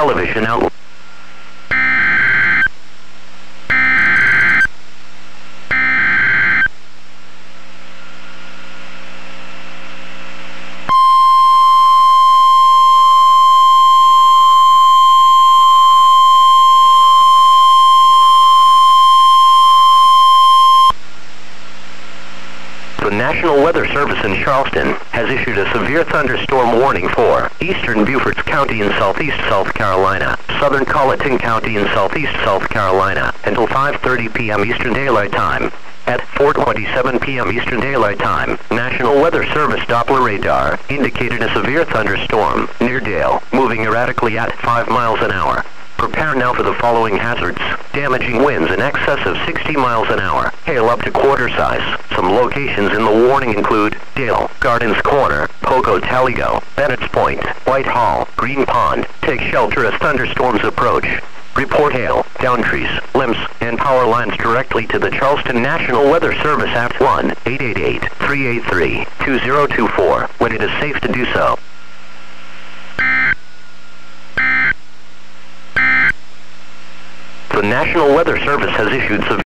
television outlet. The National Weather Service in Charleston has issued a severe thunderstorm warning for eastern Beaufort County in southeast South Carolina, southern Colleton County in southeast South Carolina, until 5:30 p.m. Eastern Daylight Time. At 4:27 p.m. Eastern Daylight Time, National Weather Service Doppler radar indicated a severe thunderstorm near Dale, moving erratically at 5 miles an hour. Prepare now for the following hazards: damaging winds in excess of 60 miles an hour, hail up to quarter size. Some locations in the warning include Dale, Gardens Corner, Poco Talligo, Bennett's Point, Whitehall, Green Pond. Take shelter as thunderstorms approach. Report hail, down trees, limbs, and power lines directly to the Charleston National Weather Service at 1-888-383-2024 when it is safe to do so. The National Weather Service has issued severe